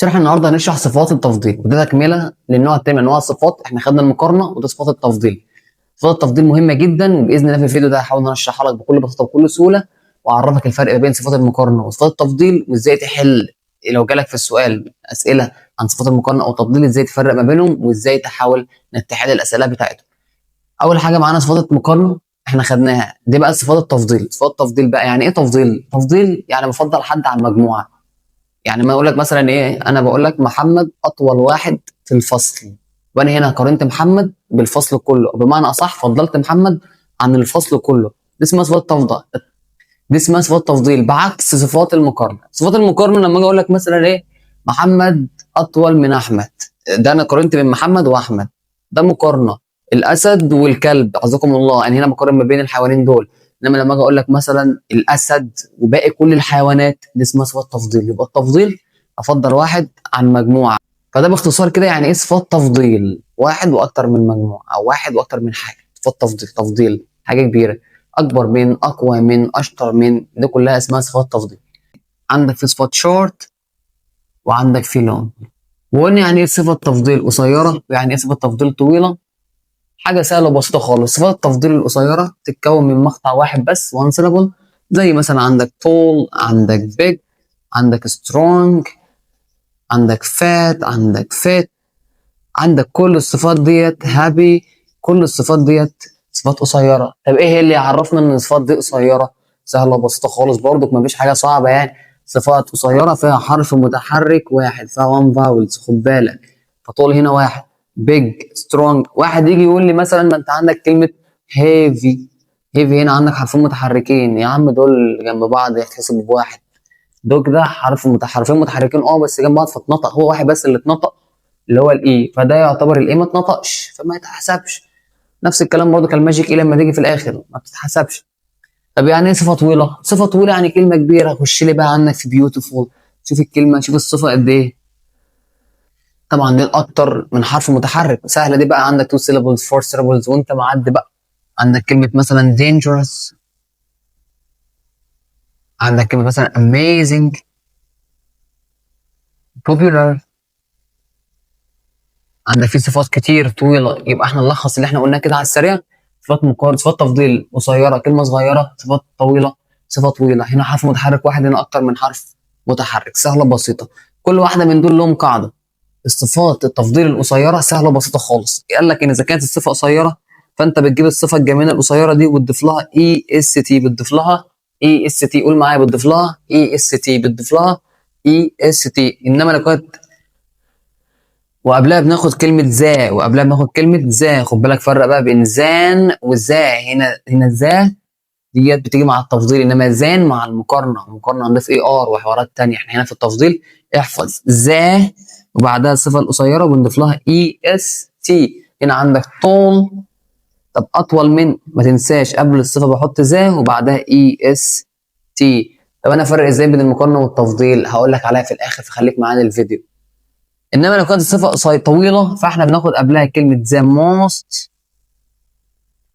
شرح النهارده هنشرح صفات التفضيل، وده تكمله للنوع التاني من انواع الصفات. احنا خدنا المقارنه وده صفات التفضيل. صفات التفضيل مهمه جدا، وباذن الله في الفيديو ده هحاول ان انا اشرحها لك بكل بساطه وبكل سهوله، واعرفك الفرق ما بين صفات المقارنه وصفات التفضيل، وازاي تحل لو جالك في السؤال اسئله عن صفات المقارنه او التفضيل، ازاي تفرق ما بينهم وازاي تحاول انك تحل الاسئله بتاعتهم. اول حاجه معانا صفات المقارنه احنا خدناها، دي بقى صفات التفضيل. صفات التفضيل بقى يعني ايه تفضيل؟ تفضيل يعني بفضل حد عن مجموعه. يعني ما اقول لك مثلا ايه، انا بقول لك محمد اطول واحد في الفصل، وانا هنا قارنت محمد بالفصل كله، بمعنى اصح فضلت محمد عن الفصل كله. دي اسمها صفات تفضيل. دي اسمها صفات تفضيل، بعكس صفات المقارنه. صفات المقارنه لما اجي اقول لك مثلا ايه، محمد اطول من احمد، ده انا قارنت بين محمد واحمد، ده مقارنه. الاسد والكلب عزكم الله، انا هنا بقارن ما بين الحيوانين دول. انما لما اجي اقول لك مثلا الاسد وباقي كل الحيوانات، دي اسمها صفات تفضيل. يبقى التفضيل افضل واحد عن مجموعه. فده باختصار كده يعني ايه صفات تفضيل، واحد واكتر من مجموعه او واحد واكتر من حاجه. صفات تفضيل، تفضيل حاجه كبيره، اكبر من، اقوى من، اشطر من، دي كلها اسمها صفات تفضيل. عندك في صفات شورت وعندك في لون. وقلنا يعني ايه صفه تفضيل قصيره ويعني ايه صفه تفضيل طويله. حاجه سهله وبسيطه خالص. صفات التفضيل القصيره تتكون من مقطع واحد بس، وان سيلابل، زي مثلا عندك tall، عندك big، عندك strong، عندك fat، عندك fit، عندك كل الصفات ديت happy. كل الصفات ديت صفات قصيره. طب ايه اللي يعرفنا ان الصفات دي قصيره؟ سهله وبسيطه خالص برضك، مفيش حاجه صعبه يعني. صفات قصيره فيها حرف متحرك واحد، فيها 1 فاولز، خد بالك. فطول هنا واحد. big strong، واحد يجي يقول لي مثلا ما انت عندك كلمه heavy. heavy هنا عندك حرفين متحركين، يا عم دول جنب بعض يتحسب بواحد. دوج ده حرفين متحركين بس جنب بعض فاتنطق، هو واحد بس اللي اتنطق اللي هو الاي، فده يعتبر الاي ما اتنطقش فما يتحسبش. نفس الكلام برضه كالماجيك اي لما تيجي في الاخر ما بتتحسبش. طب يعني ايه صفه طويله؟ صفه طويله يعني كلمه كبيره. خش لي بقى عندك في بيوتيفول، شوف الكلمه، شوف الصفه قد ايه. طبعا دي اكتر من حرف متحرك، سهله دي بقى. عندك 2 syllables 4 syllables وانت معدي بقى. عندك كلمه مثلا dangerous، عندك كلمه مثلا amazing، popular. عندك في صفات كتير طويله. يبقى احنا نلخص اللي احنا قلناه كده على السريع. صفات مقارنه، صفات تفضيل قصيره كلمه صغيره، صفات طويله صفه طويله. هنا حرف متحرك واحد، هنا اكتر من حرف متحرك. سهله بسيطه. كل واحده من دول لهم قاعده. الصفات التفضيل القصيره سهله بسيطه خالص. قال لك ان اذا كانت الصفه قصيره فانت بتجيب الصفه الجميله القصيره دي وتضيف لها اي اس تي. بتضيف لها اي اس تي، قول معايا، بتضيف لها اي اس تي، بتضيف لها اي اس تي. انما لو كانت وقبلها بناخد كلمة ذا، وقبلها بناخد كلمة ذا، خد بالك فرق بقى بين زان وذا. هنا ذا ديت بتيجي مع التفضيل، انما زان مع المقارنة. المقارنة هنضيف اي ار وحوارات تانية. احنا هنا في التفضيل احفظ ذا وبعدها الصفة القصيرة وبنضيف لها اي اس تي. هنا عندك طول، طب اطول من، ما تنساش قبل الصفة بحط ذا وبعدها اي اس تي. طب انا افرق ازاي بين المقارنة والتفضيل؟ هقول لك عليها في الاخر، فخليك معانا الفيديو. انما لو كانت الصفه طويله فاحنا بناخد قبلها كلمه ذا موست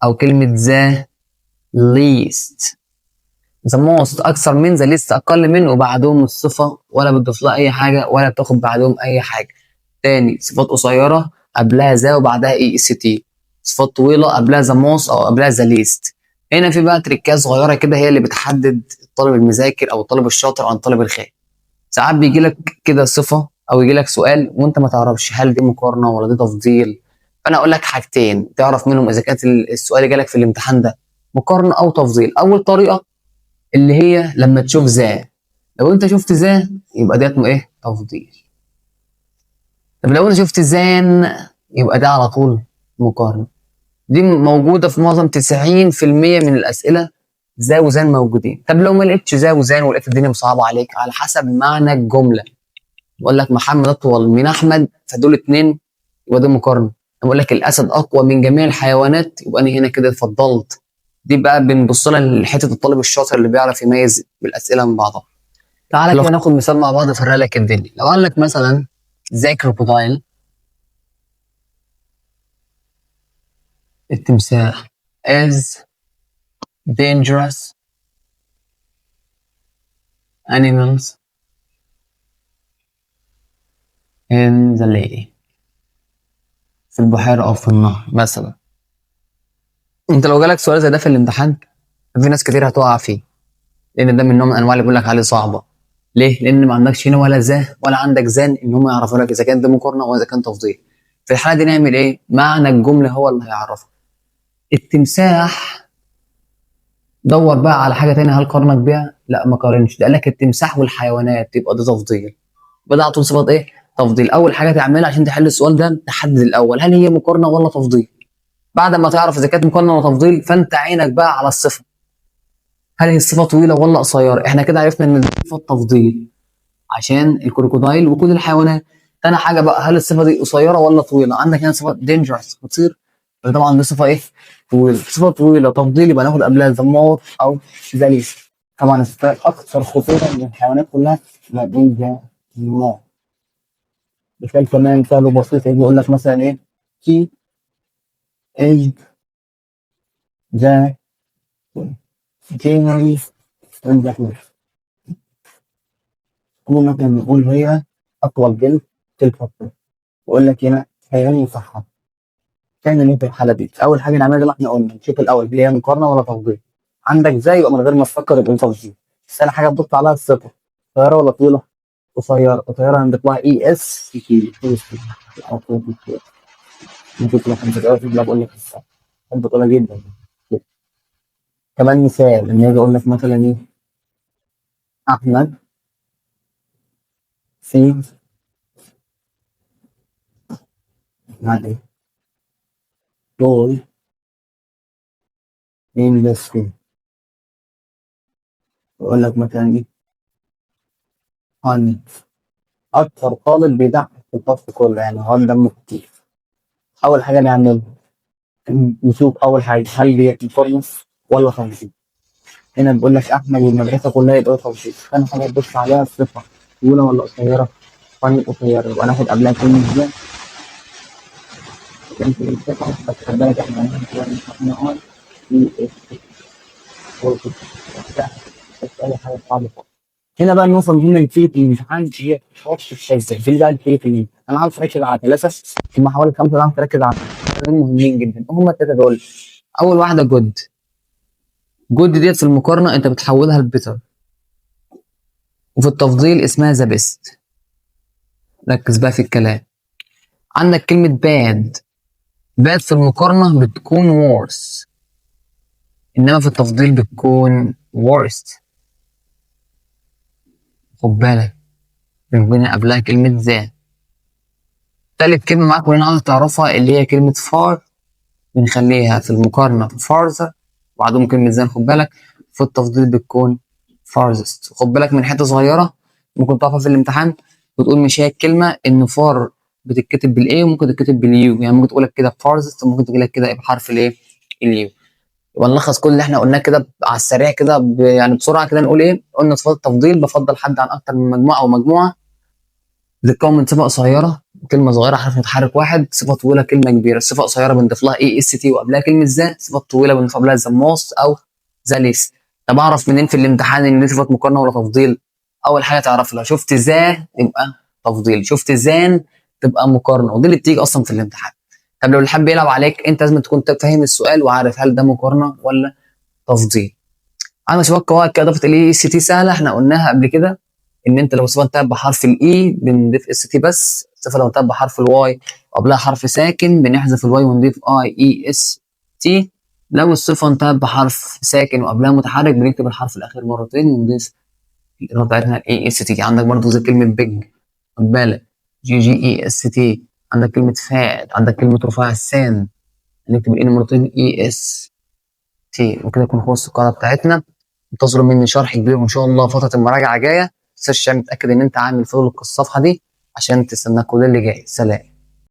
او كلمه ذا ليست. ذا موست اكثر من، ذا ليست اقل من، وبعدهم الصفه ولا بتضيف لها اي حاجه ولا بتاخد بعدهم اي حاجه. تاني، صفات قصيره قبلها ذا وبعدها اي اس تي. صفات طويله قبلها ذا موست او قبلها ذا ليست. هنا في بقى تريكات صغيره كده هي اللي بتحدد الطالب المذاكر او الطالب الشاطر عن الطالب الخايب. ساعات بيجي لك كده صفه او يجي لك سؤال وانت ما تعرفش هل دي مقارنه ولا دي تفضيل. فانا اقول لك حاجتين تعرف منهم اذا كانت السؤال اللي جالك في الامتحان ده مقارنه او تفضيل. اول طريقه اللي هي لما تشوف ذا، لو انت شفت ذا يبقى ده اسمه ايه؟ تفضيل. طب لو انت شفت زان يبقى ده على طول مقارنه. دي موجوده في معظم 90% من الاسئله، ذا وزان موجودين. طب لو ما لقيتش ذا وزان ولقيت الدنيا مصعبه عليك، على حسب معنى الجمله. بقول لك محمد اطول من احمد فدول اتنين يبقى ده مقارنه. بقول لك الاسد اقوى من جميع الحيوانات يبقى انا هنا كده اتفضلت. دي بقى بنبص لها لحته الطالب الشاطر اللي بيعرف يميز بالاسئله من بعضها. تعالى كده ناخد مثال مع بعض افرق لك الدنيا. لو قال لك مثلا زي كروكودايل، التمساح is dangerous animals in the lake، في البحيرة أو في النهر مثلا. أنت لو جالك سؤال زي ده في الامتحان في ناس كتير هتقع فيه، لأن ده من نوع من أنواع اللي بيقول لك عليه صعبة. ليه؟ لأن ما عندكش هنا ولا ولا عندك زان إن هم يعرفوا لك إذا كان ده مقارنة وإذا كان تفضيل. في الحالة دي نعمل إيه؟ معنى الجملة هو اللي هيعرفها. التمساح، دور بقى على حاجة تانية، هل قارنك بيها؟ لا ما قارنش، ده قال لك التمساح والحيوانات، يبقى ده تفضيل. بدأ على طول صفات إيه؟ تفضيل. أول حاجة تعملها عشان تحل السؤال ده تحدد الأول هل هي مقارنة ولا تفضيل. بعد ما تعرف إذا كانت مقارنة ولا تفضيل فأنت عينك بقى على الصفة، هل هي الصفة طويلة ولا قصيرة؟ إحنا كده عرفنا إن دي صفة تفضيل عشان الكروكودايل وكل الحيوانات. تاني حاجة بقى هل الصفة دي قصيرة ولا طويلة؟ عندك هنا صفة dangerous خطير، طبعا دي صفة إيه؟ طويلة. صفة طويلة تفضيل يبقى ناخد قبلها the more أو the least. طبعا الصفة الأكثر خطورة من الحيوانات كلها لا دي the more. مثال كمان سهل وبسيط يجي يقول لك مثلا إيه؟ he is the generally in the cliff. كل مثلا نقول هي أطول جلد في الفصل. وأقول لك هنا حيوان يصحى. تعمل ايه في الحاله دي؟ اول حاجه نعملها زي ما احنا قلنا نشوف الاول اللي هي مقارنه ولا تفضيل. عندك زي يبقى من غير ما تفكر يبقى تفضيل. ثاني حاجه تبص عليها الصفه، قصيره ولا طويله؟ قصيره. قصيره عندك لها اي اس كي نشوف لك انت بقول لك الصح انت بتقولها جدا. كمان مثال ان يجي اقول لك مثلا ايه؟ احمد في يعني دول in the school. يقول لك مثلا ايه؟ هاني اكثر طالب بيضحك في الفصل كله، يعني هو دمه كتير. اول حاجه نعمل نشوف اول حاجه هل دي مقارنه ولا تفضيل. هنا بيقول لك احمد والمدرسه كلها يبقى تفضيل. ثاني حاجه تبص عليها الصفه طويله ولا قصيره؟ فن قصيره يبقى ناخد قبلها كلمه ازاي؟ بس خد بالك احنا هنقول اي حاجه صعبه. هنا بقى النقطه المهمه اللي بتيجي في الامتحان هي وصف الشاذة. في بقى بتيجي في انا عاوز اركز على ثلاثه هم حوالي خمسه، عاوز تركز على ثلاثه مهمين جدا. هم الثلاثه دول. اول واحده جود. جود ديت في المقارنه انت بتحولها لبيتر، وفي التفضيل اسمها ذا بيست. ركز بقى في الكلام. عندك كلمه باد. باد في المقارنه بتكون worse، انما في التفضيل بتكون worst. خد بالك بنكون قبلها كلمه ذا. تالت كلمه معاك واللي انا عاوز تعرفها اللي هي كلمه فار، بنخليها في المقارنه farther وبعدهم كلمه ذا. خد بالك في التفضيل بتكون farthest. خد بالك من حته صغيره ممكن تعرفها في الامتحان، بتقول مش هي الكلمه ان فار بتتكتب بالاي وممكن تتكتب باليو، يعني ممكن تقول لك كده farthest وممكن تقول لك كده بحرف الايه؟ اليو. يبقى نلخص كل اللي احنا قلناه كده على السريع كده يعني بسرعه كده نقول ايه؟ قلنا صفات التفضيل بفضل حد عن اكتر من مجموعه او مجموعه، بتتكون من صفه قصيره كلمه صغيره حرف متحرك واحد، صفه طويله كلمه كبيره. الصفه قصيره بنضيف لها اي اس تي وقبلها كلمه ذا، صفه طويله بنضيف قبلها ذا موست او ذا ليست. طب اعرف منين في الامتحان ان دي صفه مقارنه ولا تفضيل؟ اول حاجه تعرف لو شفت ذا يبقى تفضيل، شفت ذان تبقى مقارنه، ودي اللي بتيجي اصلا في الامتحان. طب لو اللي حابب يلعب عليك انت لازم تكون فاهم السؤال وعارف هل ده مقارنه ولا تفضيل. عندنا شباب قواعد كده اضافه الاي اس تي سهله احنا قلناها قبل كده، ان انت لو صفه انتهت بحرف الاي بنضيف اس تي بس، صفه لو انتهت بحرف الواي وقبلها حرف ساكن بنحذف الواي ونضيف اي اي اس تي. لو الصفه انتهت بحرف ساكن وقبلها متحرك بنكتب الحرف الاخير مرتين ونضيف الاضافه بتاعتنا الاي اس تي. عندك برضه زي كلمه بيج، خد بالك جي جي اي اس تي. عندك كلمه فات، عندك كلمه رفيع السان هنكتب الان مرتين اي اس تي. وكده يكون خلص القاعده بتاعتنا. انتظروا مني شرح كبير وان شاء الله فتره المراجعه جايه. متنساش تعمل تاكد ان انت عامل فولو للصفحه دي عشان تستنى كل اللي جاي. سلام.